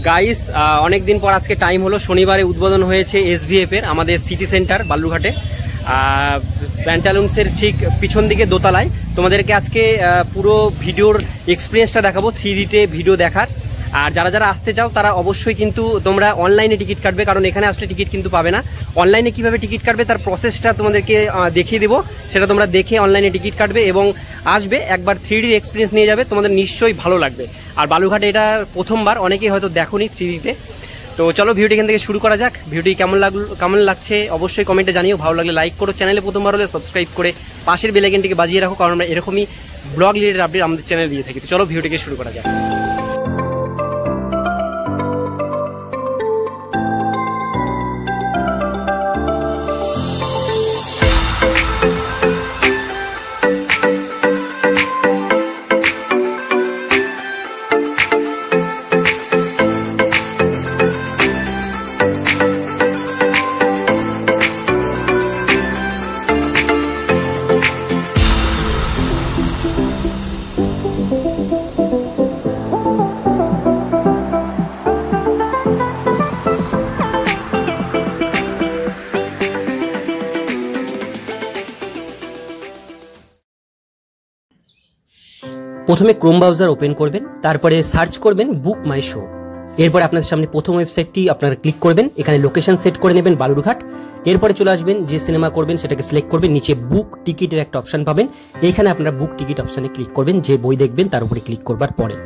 Guys অনেক দিন পর আজকে টাইম হলো, শনিবারে উদ্বোধন হয়েছে এসভিএফ এর আমাদের সিটি সেন্টার বালুরঘাটে প্যান্টালুন্সের ঠিক পিছন দিকে দোতলায়। তোমাদেরকে আজকে পুরো ভিডিওর এক্সপিরিয়েন্সটা দেখাবো, 3Dতে ভিডিও দেখার। আর যারা যারা আসতে চাও তারা অবশ্যই কিন্তু তোমরা অনলাইনে টিকিট কাটবে, কারণ এখানে আসলে টিকিট কিন্তু পাবে না। অনলাইনে কিভাবে টিকিট কাটবে তার প্রসেসটা তোমাদেরকে দেখিয়ে দেবো, সেটা তোমরা দেখে অনলাইনে টিকিট কাটবে এবং আসবে, একবার 3D এক্সপিরিয়েন্স নিয়ে যাবে, তোমাদের নিশ্চয়ই ভালো লাগবে। আর বালুরঘাটে এটা প্রথমবার, অনেকেই হয়তো দেখোনি 3Dতে। তো চলো ভিডিওটি এখান থেকে শুরু করা যাক। ভিডিওটি কেমন লাগছে অবশ্যই কমেন্টে জানিও। ভালো লাগলে লাইক করো, চ্যানেলে প্রথমবার হলে সাবস্ক্রাইব করে পাশের বেল আইকনটিকে বাজিয়ে রাখো, কারণ আমরা এরকমই ব্লগ রিলেটেড আপডেট আমাদের চ্যানেলে দিয়ে থাকি। তো চলো ভিডিওটিকে শুরু করা যাক। প্রথমে ক্রোম ব্রাউজার ওপেন করবেন, তারপরে সার্চ করবেন বুক মাই শো। এরপরে আপনাদের সামনে প্রথম ওয়েবসাইটটি আপনারা ক্লিক করবেন, এখানে লোকেশন সেট করে নেবেন বালুরঘাট। এরপরে চলে আসবেন, যে সিনেমা করবেন সেটাকে সিলেক্ট করবেন, নিচে বুক টিকিটের একটা অপশন পাবেন, এখানে আপনারা বুক টিকিট অপশনে ক্লিক করবেন। যে বই দেখবেন তার উপরে ক্লিক করবার পরে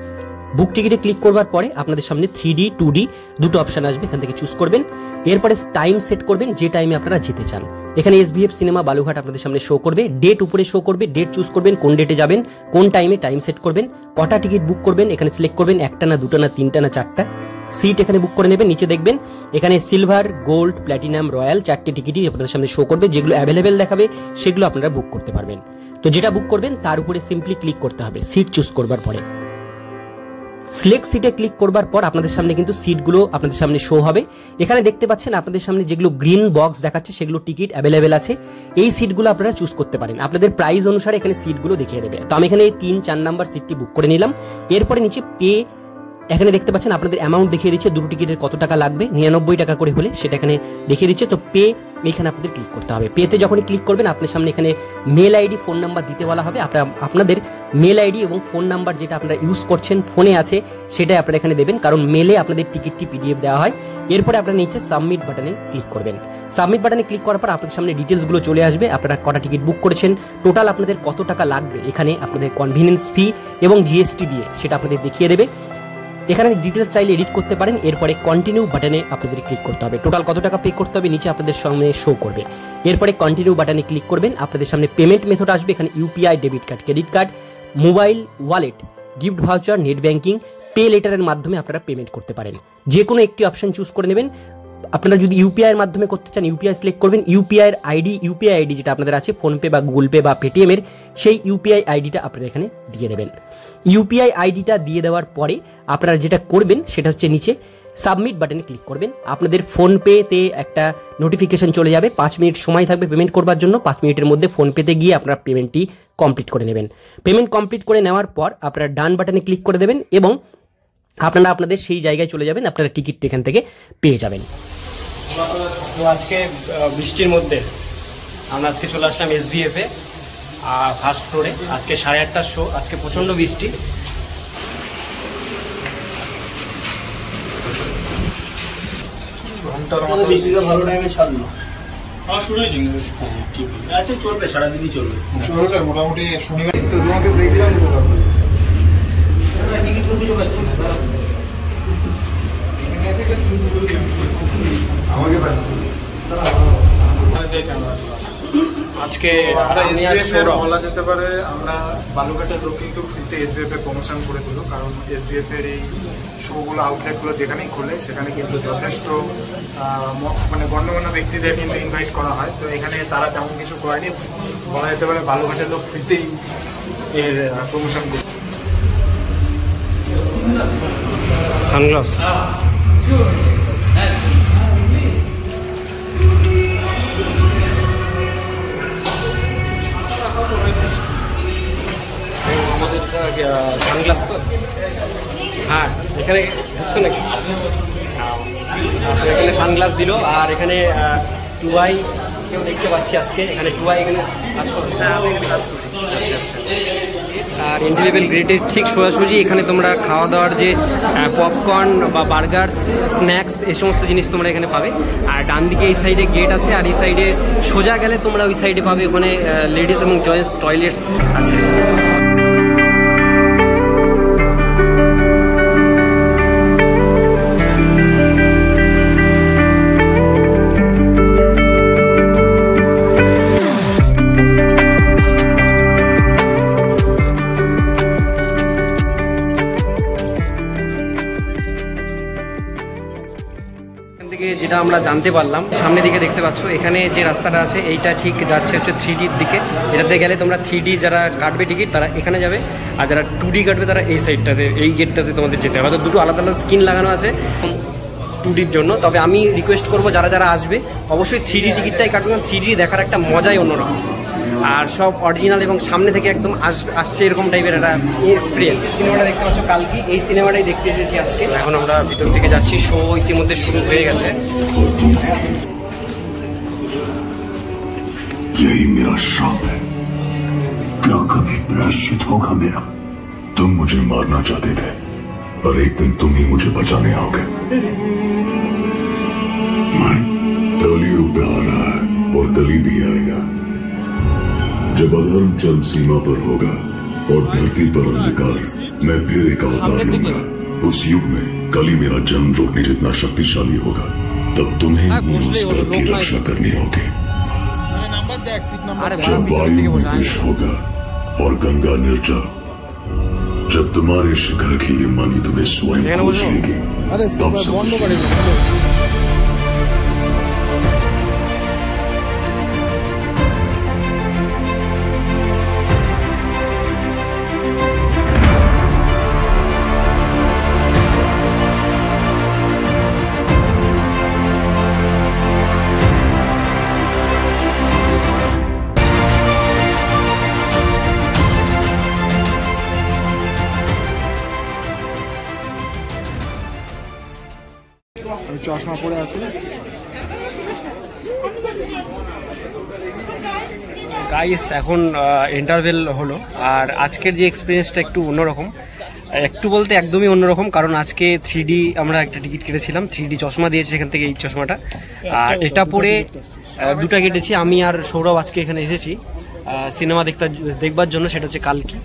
বুক টিকিটে ক্লিক করবার পরে আপনাদের সামনে 3D 2D দুটো অপশন আসবে, এখান থেকে চুজ করবেন। এরপরে টাইম সেট করবেন, যে টাইমে আপনারা যেতে চান। এখানে এসভিএফ সিনেমা বালুরঘাট আপনাদের সামনে শো করবে, ডেট উপরে শো করবে, ডেট চুজ করবেন, কোন ডেটে যাবেন, কোন টাইমে, টাইম সেট করবেন, কটা টিকিট বুক করবেন, এখানে সিলেক্ট করবেন, একটা না দুটো না তিনটা না চারটা সিট এখানে বুক করে নেবেন। নিচে দেখবেন এখানে সিলভার, গোল্ড, প্ল্যাটিনাম, রয়্যাল চারটে টিকিটই আপনাদের সামনে শো করবে, যেগুলো অ্যাভেলেবেল দেখাবে সেগুলো আপনারা বুক করতে পারবেন। তো যেটা বুক করবেন তার উপরে সিম্পলি ক্লিক করতে হবে সিট চুজ করবার পরে। সিলেক্ট সিটে ক্লিক করবার পর আপনাদের সামনে কিন্তু সিটগুলো আপনাদের সামনে শো হবে। এখানে দেখতে পাচ্ছেন আপনাদের সামনে যেগুলো গ্রিন বক্স দেখাচ্ছে সেগুলো টিকিট অ্যাভেলেবেল আছে। এই সিটগুলো আপনারা চুজ করতে পারেন, আপনাদের প্রাইস অনুসারে এখানে সিটগুলো দেখিয়ে দেবে। তো আমি এখানে এই 3-4 নাম্বার সিটটি বুক করে নিলাম। এরপরে নিচে পে, এখানে দেখতে পাচ্ছেন আপনাদের অ্যামাউন্ট দেখিয়ে দিচ্ছে, দুটো টিকিটের কত টাকা লাগবে, 99 টাকা করে হলে সেটা এখানে দেখিয়ে দিচ্ছে। তো পে এখানে আপনাদের ক্লিক করতে হবে। পেতে যখনই ক্লিক করবেন আপনার সামনে এখানে মেল আইডি, ফোন নাম্বার দিতে বলা হবে। আপনাদের মেল আইডি এবং ফোন নাম্বার যেটা আপনারা ইউজ করছেন ফোনে আছে সেটাই আপনারা এখানে দেবেন, কারণ মেলে আপনাদের টিকিটটি PDF দেওয়া হয়। এরপরে আপনারা নিচে সাবমিট বাটনে ক্লিক করবেন। সাবমিট বাটনে ক্লিক করার পর আপনাদের সামনে ডিটেলসগুলো চলে আসবে, আপনারা কটা টিকিট বুক করেছেন, টোটাল আপনাদের কত টাকা লাগবে, এখানে আপনাদের কনভিনিয়েন্স ফি এবং GST দিয়ে সেটা আপনাদের দেখিয়ে দেবে। এখানে ডিটেলস চাইলে এডিট করতে পারেন। এরপরে কন্টিনিউ বাটনে আপনাদের ক্লিক করতে হবে, টোটাল কত টাকা পে করতে হবে নিচে আপনাদের সামনে শো করবে। এরপরে কন্টিনিউ বাটনে ক্লিক করবেন, আপনাদের সামনে পেমেন্ট মেথড আসবে, এখানে UPI, debit card, credit card, mobile wallet, gift voucher, net banking, pay লেটারের মাধ্যমে আপনারা পেমেন্ট করতে পারেন। যে কোনো একটি অপশন চুজ করে নেবেন। আপনারা যদি UPI এর মাধ্যমে করতে চান UPI সিলেক্ট করবেন। UPI আইডি যেটা আপনাদের আছে ফোনপে বা গুগল পে বা পেটিএম এর, সেই UPI আইডিটা আপনারা এখানে দিয়ে দেবেন। UPI আইডিটা দিয়ে দেওয়ার পরে আপনারা যেটা করবেন সেটা হচ্ছে নিচে সাবমিট বাটনে ক্লিক করবেন। আপনাদের ফোনপেতে একটা নোটিফিকেশন চলে যাবে, 5 মিনিট সময় থাকবে পেমেন্ট করবার জন্য। 5 মিনিটের মধ্যে ফোনপেতে গিয়ে আপনারা পেমেন্টটি কমপ্লিট করে নেবেন। পেমেন্ট কমপ্লিট করে নেওয়ার পর আপনারা ডান বাটনে ক্লিক করে দেবেন এবং আপনারা আপনাদের সেই জায়গায় চলে যাবেন, আপনারা টিকিট এখান থেকে পেয়ে যাবেন। তো আজকে বৃষ্টির মধ্যে আমরা আজকে চলে আসলাম SVF এ ফার্স্ট ফ্লোরে। আজকে 8:30টার শো, আজকে প্রচণ্ড বৃষ্টি। বৃষ্টিটা ভালো টাইমে ছাড়লো, শুরু হয়েছে। হ্যাঁ ঠিক আছে, চলবে, সারাদিনই চলবে, মোটামুটি শনিবার তো তোমাকে দেখলাম আজকে বলা যেতে পারে আমরা বালুরঘাটের লোক কিন্তু ফ্রিতে SVF এর প্রমোশন করেছিল, কারণ SVF এর এই শোগুলো আউটলেটগুলো যেখানেই খোলে সেখানে কিন্তু যথেষ্ট মানে গণ্যমান্য ব্যক্তিদের কিন্তু ইনভাইট করা হয়। তো এখানে তারা তেমন কিছু করেনি, বলা যেতে পারে বালুরঘাটের লোক ফ্রিতেই এর প্রমোশন করে। সানগ্লাস সানগ্লাস তো হ্যাঁ এখানে ঢুকছো নাকি? এখানে সানগ্লাস দিল, আর এখানে টুয়াই কেউ দেখতে পাচ্ছি আজকে, এখানে টুয়াই এখানে কাজ করবে। আচ্ছা আচ্ছা। আর এন্ট্রি লেভেল গ্রেডের ঠিক সোজাসুজি এখানে তোমরা খাওয়া দাওয়ার যে পপকর্ন বা বার্গার্স, স্ন্যাক্স, এই সমস্ত জিনিস তোমরা এখানে পাবে। আর ডান দিকে এই সাইডে গেট আছে, আর এই সাইডে সোজা গেলে তোমরা ওই সাইডে পাবে ওখানে লেডিস এবং জেন্টস টয়লেটস আছে। যেটা আমরা জানতে পারলাম, সামনে দিকে দেখতে পাচ্ছ এখানে যে রাস্তাটা আছে এইটা ঠিক যাচ্ছে হচ্ছে 3Dর দিকে। এটাতে গেলে তোমরা 3D যারা কাটবে টিকিট তারা এখানে যাবে, আর যারা 2D কাটবে তারা এই সাইডটাতে, এই গেটটাতে তোমাদের যেতে হবে। দুটো আলাদা আলাদা স্ক্রিন লাগানো আছে 2Dর জন্য। তবে আমি রিকোয়েস্ট করবো যারা যারা আসবে অবশ্যই 3D টিকিটটাই কাটবে, কারণ 3D দেখার একটা মজাই অন্যরকম, আর সব অরিজিনাল এবং সামনে থেকে একদম আসছে এরকম টাইপের একটা এক্সপিরিয়েন্স। সিনেমাটা দেখতে পাচ্ছ কালকি, এই সিনেমাটাই দেখতে এসেছি আজকে। এখন আমরা ভিতর থেকে যাচ্ছি, শো ইতিমধ্যে শুরু হয়ে গেছে। यही मेरा श्राप है, क्या कभी प्रायश्चित होगा मेरा? तुम मुझे मारना चाहते थे, पर एक दिन तुम ही मुझे बचाने आओगे। मैं कलयुग पे आ रहा है और कली भी आएगा। जब अधर्म चरम सीमा पर होगा और धरती पर अंधकार, मैं फिर एक अवतार लूंगा। उस युग में कली मेरा जन्म रोकने जितना शक्तिशाली होगा, तब तुम्हें ही उस घर की रक्षा करनी होगी। जब वायु विष होगा और गंगा निर्जल, जब तुम्हारे शिखर की ये मणि तुम्हें स्वयं खोज लेगी, तब চশমা পরে আছে। গাইস এখন ইন্টারভেল হলো, আর আজকের যে এক্সপিরিয়েন্সটা একটু অন্যরকম, একটু বলতে একদমই অন্যরকম, কারণ আজকে 3D আমরা একটা টিকিট কেটেছিলাম, 3D চশমা দিয়েছে এখান থেকে, এই চশমাটা। আর এটা পরে দুটা কেটেছি আমি আর সৌরভ, আজকে এখানে এসেছি সিনেমা দেখবার জন্য, সেটা হচ্ছে কালকি।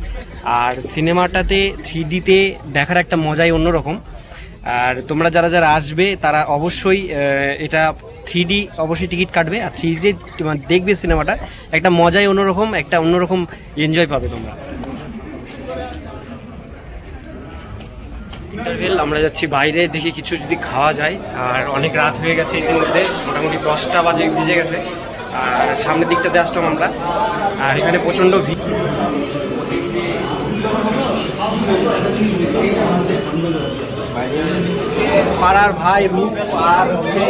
আর সিনেমাটাতে 3Dতে দেখার একটা মজাই অন্যরকম। আর তোমরা যারা যারা আসবে তারা অবশ্যই এটা 3D অবশ্যই টিকিট কাটবে, আর 3D দেখবে সিনেমাটা, একটা মজাই অন্যরকম, একটা অন্যরকম এনজয় পাবে তোমরা। ইন্টারভেল আমরা যাচ্ছি বাইরে, দেখি কিছু যদি খাওয়া যায়। আর অনেক রাত হয়ে গেছে ইতিমধ্যে, মোটামুটি 10টা বেজে গেছে। আর সামনের দিকটাতে আসলাম আমরা, আর এখানে প্রচণ্ড ভিড়। পাড়ার ভাই রূপ আর হচ্ছে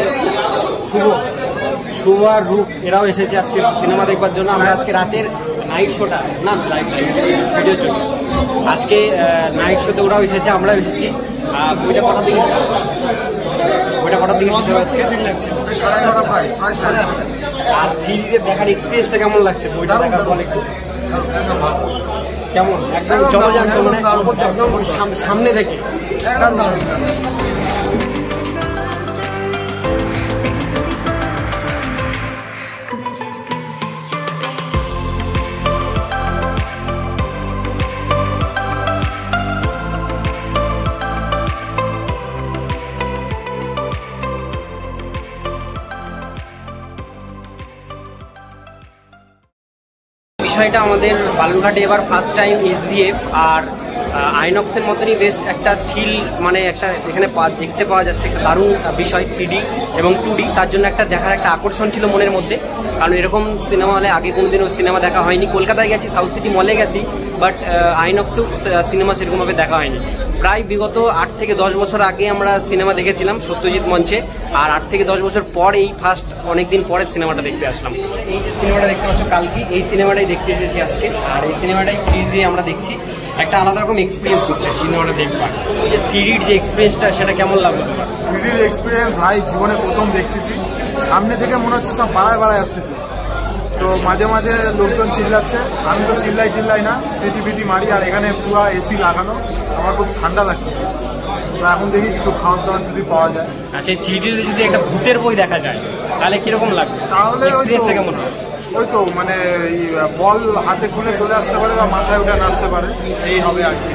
শুভ আর রূপ, এরাও এসেছে আজকে সিনেমা দেখবার জন্য। আমরা আজকে রাতের নাইট শোটা না ভিডিওর জন্য, আজকে নাইট শোতে ওরাও এসেছে, আমরাও এসেছি। ওইটা কটার দিকে আর 3Dতে দেখার এক্সপিরিয়েন্সটা কেমন লাগছে? বইটা দেখার পর একটু কেমন, একদম জমজাক, মানে সামনে দেখে বিষয়টা। আমাদের বালুরঘাটে এবার ফার্স্ট টাইম SVF আর আইনক্সের মতনই বেশ একটা ফিল, মানে একটা এখানে দেখতে পাওয়া যাচ্ছে একটা দারুণ বিষয় 3D এবং 2D। তার জন্য একটা দেখার একটা আকর্ষণ ছিল মনের মধ্যে, কারণ এরকম সিনেমা হলে আগে কোনোদিনও সিনেমা দেখা হয়নি। কলকাতায় গেছি, সাউথ সিটি মলে গেছি, বাট আইনক্সেও সিনেমা সেরকমভাবে দেখা হয়নি। প্রায় বিগত 8 থেকে 10 বছর আগে আমরা সিনেমা দেখেছিলাম সত্যজিৎ মঞ্চে, আর 8 থেকে 10 বছর পর এই ফার্স্ট অনেকদিন পরে সিনেমাটা দেখতে আসলাম। এই যে সিনেমাটা দেখতে পাচ্ছ কালকি, এই সিনেমাটাই দেখতে এসেছি আজকে, আর এই সিনেমাটাই 3D আমরা দেখছি। একটা আলাদা রকম এক্সপিরিয়েন্স হচ্ছে সিনেমাটা দেখবার। যে 3Dর যে এক্সপিরিয়েন্সটা সেটা কেমন লাগলো তোমার? 3Dর এক্সপিরিয়েন্স ভাই জীবনে প্রথম দেখতেছি, সামনে থেকে মনে হচ্ছে সব বাড়ায় আসতেছে। তো মাঝে মাঝে লোকজন চিল্লাচ্ছে, আমি তো চিল্লাই না, সিটি মারি, আর এখানে পুরো এসি লাগানো, আমার খুব ঠান্ডা লাগতেছে। তো এখন দেখি কিছু খাওয়ার দাওয়ার যদি পাওয়া যায়। আচ্ছা, 3Dতে যদি একটা ভূতের বই দেখা যায় তাহলে কিরকম লাগবে? তাহলে এক্সপিরিয়েন্সটা কেমন হবে? ওই তো মানে বল হাতে খুলে চলে আসতে পারে বা মাথায় উঠে নাচতে পারে, এই হবে আর কি।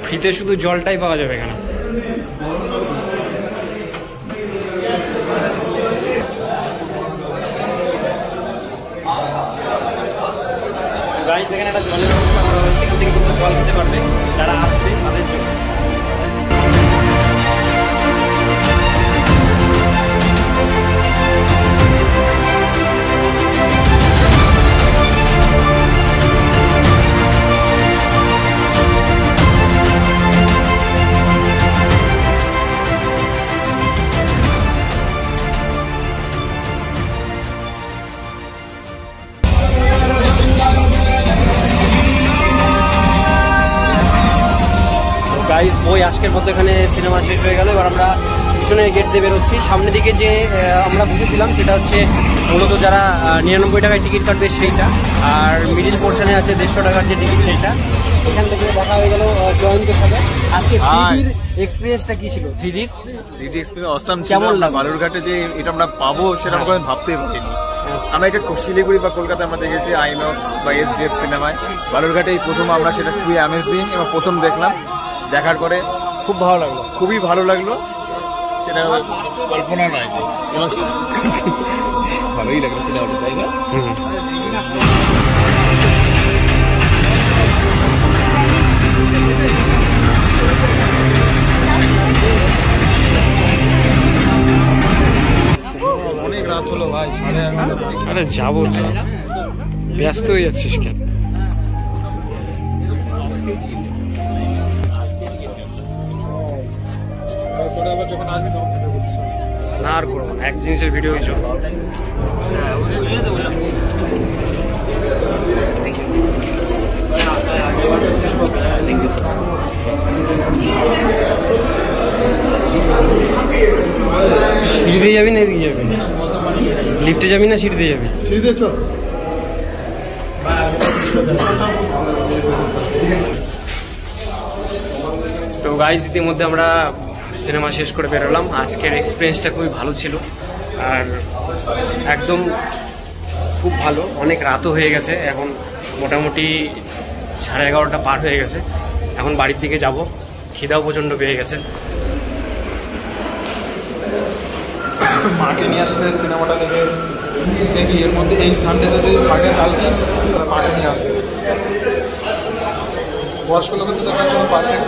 ফ্রিতে শুধু জলটাই পাওয়া যাবে এখানে। গাইস, এখানে একটা জলের ব্যবস্থা করা হয়েছে, এখান থেকে জল খেতে পারবে যারা আসবে তাদের জন্য। গাইস, বই আজকের মতো এখানে সিনেমা শেষ হয়ে গেল। এবার আমরা পিছনের গেট দিয়ে বেরোচ্ছি। সামনের দিকে যে আমরা বুঝেছিলাম সেটা হচ্ছে মূলত যারা 99 টাকায় টিকিট কাটবে সেইটা, আর মিডিল পোর্শনে আছে 150 টাকার যে টিকিট সেইটা। এখান থেকে দেখা হয়ে গেল জয়ন্তের সাথে। আজকে 3Dর এক্সপিরিয়েন্সটা কি ছিল? 3D এক্সপিরিয়েন্স অসাম ছিল। কেমন লাগলো? বালুরঘাটে যে এটা আমরা পাবো সেটা আমরা ভাবতেই পারিনি। আমরা এটা শিলিগুড়ি বা কলকাতায় আমরা দেখেছি আইনক্স বা SDF সিনেমায়, বালুরঘাটেই প্রথম আমরা সেটা খুবই অ্যামেজিং এবং প্রথম দেখলাম। দেখার পরে খুব ভালো লাগলো, খুবই ভালো লাগলো, সেটা কল্পনা নয়। ভালোই লাগলো সিনেমাটা, তাই না? অনেক রাত হলো ভাই, 11:30। আরে যাবো তো, ব্যস্ত হয়ে যাচ্ছিস কেন? না আর করবো না, এক জিনিসের ভিডিও চল। সিঁড়িতে যাবি না এদিকে যাবি? লিফটে যাবি না সিঁড়িতে যাবি? সিঁড়িতে চল। তো গাইস, ইতিমধ্যে আমরা সিনেমা শেষ করে বেরোলাম। আজকের এক্সপিরিয়েন্সটা খুবই ভালো ছিল, আর একদম খুব ভালো। অনেক রাতও হয়ে গেছে, এখন মোটামুটি 11:30 পার হয়ে গেছে। এখন বাড়ির দিকে যাব, খিদাও প্রচণ্ড পেয়ে গেছে। মাকে নিয়ে আসলে সিনেমাটা দেখি এর মধ্যে এই সানডেতে যদি থাকে কালকে, মাকে নিয়ে আসবে। বয়স্ক লোকের তো দেখার জন্য পারফেক্ট।